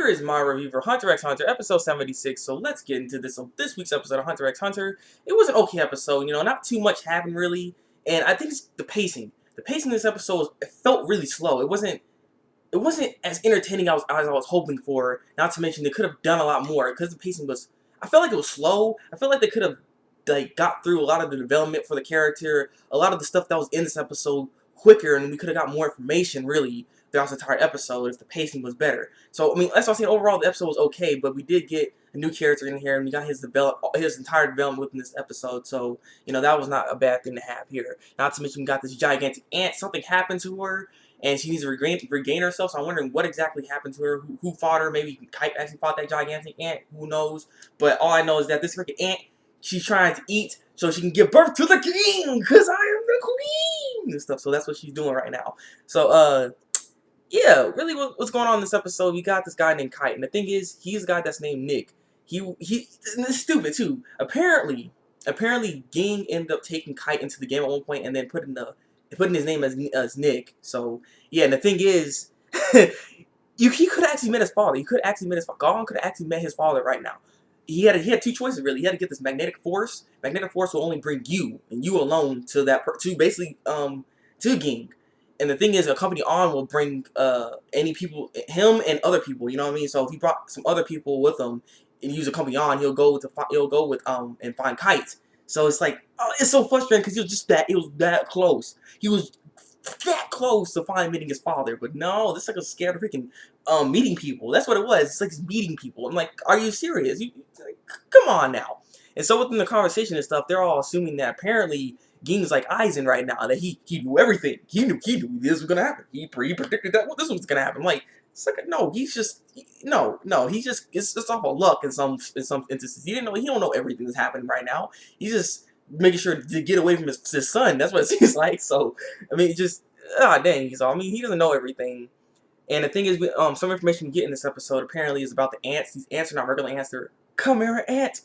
is my review for Hunter x Hunter, episode 76. So let's get into this week's episode of Hunter x Hunter. It was an okay episode, not too much happened really, and I think it's the pacing. The pacing of this episode, it felt really slow. It wasn't as entertaining as I was hoping for. Not to mention they could have done a lot more because the pacing was. I felt like it was slow. I felt like they could have got through a lot of the development for the character, a lot of the stuff that was in this episode quicker, and we could have got more information really throughout the entire episode if the pacing was better. So, I mean, that's what I'm saying. Overall, the episode was okay, but we did get a new character in here, and we got his entire development within this episode. So, that was not a bad thing to have here. Not to mention, we got this gigantic ant. Something happened to her, and she needs to regain herself. So, I'm wondering what exactly happened to her. Who fought her? Maybe Kite actually fought that gigantic ant. Who knows? But all I know is that this freaking ant, she's trying to eat so she can give birth to the king, because I am the queen and stuff. So that's what she's doing right now. So, yeah, really what's going on in this episode, we got this guy named Kite, and the thing is, he's a guy that's named Nick. And it's stupid too. Apparently Ging ended up taking Kite into the game at one point and then putting his name as Nick. So yeah, and the thing is, he could have actually met his father. Gon could have actually met his father right now. He had two choices really. He had to get this magnetic force. Magnetic force will only bring you and you alone to to Ging. And the thing is, Company On will bring any people, him and other people. You know what I mean? So if he brought some other people with him and use Company On, he'll go with and find Kite. So it's like, oh, it's so frustrating because he was that close. He was that close to finally meeting his father, but no, this is like a scared of freaking meeting people. That's what it was. It's like he's meeting people. I'm like, are you serious? Come on now. And so within the conversation and stuff, they're all assuming that apparently Ging's like Aizen right now, that he knew everything. He knew this was gonna happen. He predicted that this was gonna happen. I'm like, it's like no, he's just it's just off of luck in some instances. He don't know everything that's happening right now. He's just making sure to get away from his son. That's what it seems like. So I mean, dang. So I mean, he doesn't know everything. And the thing is, some information we get in this episode apparently is about the ants. These ants are not regular ants; they're Chimera Ant.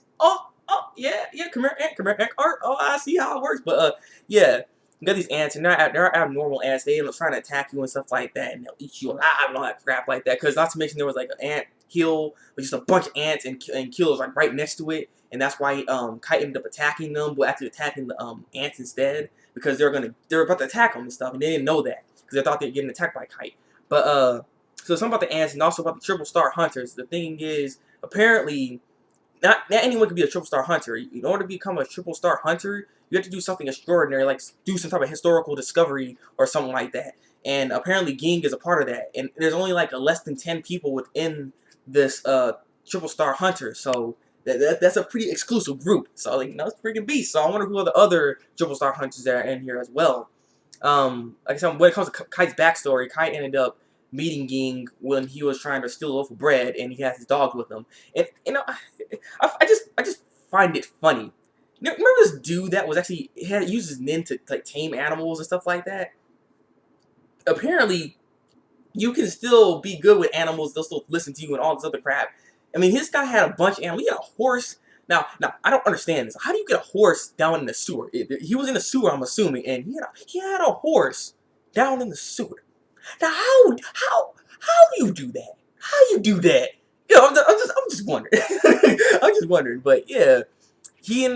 Oh, yeah, Chimera Ant art. Oh, I see how it works. But, yeah, you got these ants, and they're abnormal ants. They end up trying to attack you and stuff like that, and they'll eat you alive and all that crap like that. Because not to mention there was, like, an ant hill with just a bunch of ants, and kills, like, right next to it. And that's why Kite ended up attacking them, but actually attacking the ants instead. Because they were about to attack them and stuff, and they didn't know that. Because they thought they were getting attacked by Kite. But, so something about the ants, and also about the triple star hunters. The thing is, apparently, not anyone can be a triple star hunter. In order to become a triple star hunter, you have to do something extraordinary, like do some type of historical discovery or something like that. And apparently Ging is a part of that. And there's only like less than 10 people within this triple star hunter. So that's a pretty exclusive group. So like, it's freaking beast. So I wonder who are the other triple star hunters that are in here as well. Like I said, when it comes to Kite's backstory, Kite ended up meeting Ging when he was trying to steal a loaf of bread, and he has his dogs with him. And I just find it funny. Remember this dude that was actually uses nin to like tame animals and stuff like that? Apparently, you can still be good with animals; they'll still listen to you and all this other crap. I mean, this guy had a bunch of animals. He had a horse. Now, I don't understand this. How do you get a horse down in the sewer? He was in the sewer, I'm assuming, and he had a horse down in the sewer. Now, how do you do that? How do you do that? I'm just wondering. I'm just wondering. But yeah, he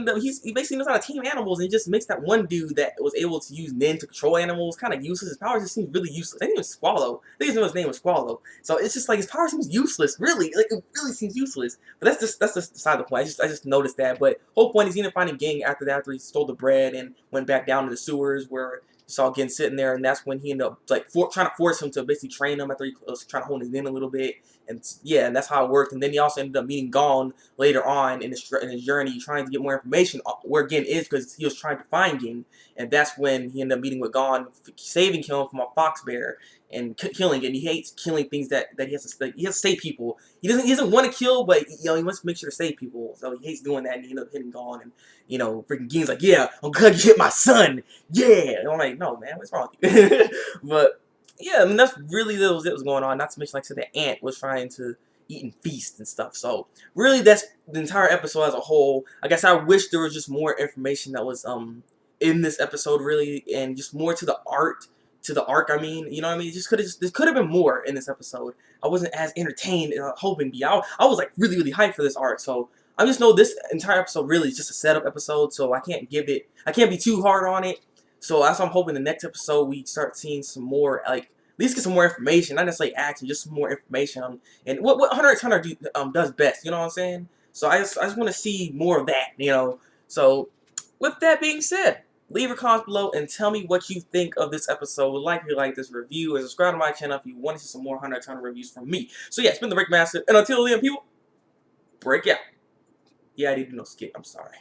basically knows how to tame animals, and he just makes that one dude that was able to use Nin to control animals kind of useless. His power just seems really useless. I think it was Squallow. I think his name was Squallow. So it's just like his power seems useless. Really, like it really seems useless. But that's just beside the point. I just noticed that. But whole point is he ended up finding Ging after he stole the bread and went back down to the sewers where saw Ging sitting there, and that's when he ended up like trying to force him to basically train him after he was trying to hold his in a little bit, and yeah, and that's how it worked. And then he also ended up meeting Gon later on in his journey, trying to get more information where Ging is because he was trying to find Ging, and that's when he ended up meeting with Gon, saving him from a fox bear and killing it. And he hates killing things that he has to save people. He doesn't want to kill, but he wants to make sure to save people. So he hates doing that, and he ended up hitting Gon, and freaking Ging's like, yeah, I'm gonna get my son, yeah. And I'm like, no, man, what's wrong with you? But yeah, I mean, that's really what was going on. Not to mention, like I said, the ant was trying to eat and feast and stuff. So really, that's the entire episode as a whole. I guess I wish there was just more information that was in this episode, really, and just more to the art. to the arc. I mean, you know what I mean? This could have been more in this episode. I wasn't as entertained and hoping. I was like really hyped for this arc. So I just know this entire episode really is just a setup episode. So I can't be too hard on it. So that's why I'm hoping the next episode we start seeing some more, like, at least get some more information, not necessarily action, just some more information on and what Hunter x Hunter does best. You know what I'm saying? So I just want to see more of that. You know. So with that being said, leave your comments below and tell me what you think of this episode. Like if you like this review, and subscribe to my channel if you want to see some more Hunter x Hunter reviews from me. So yeah, it's been the Thabreakmaster, and until then, people, break out. Yeah, I didn't do no skit. I'm sorry.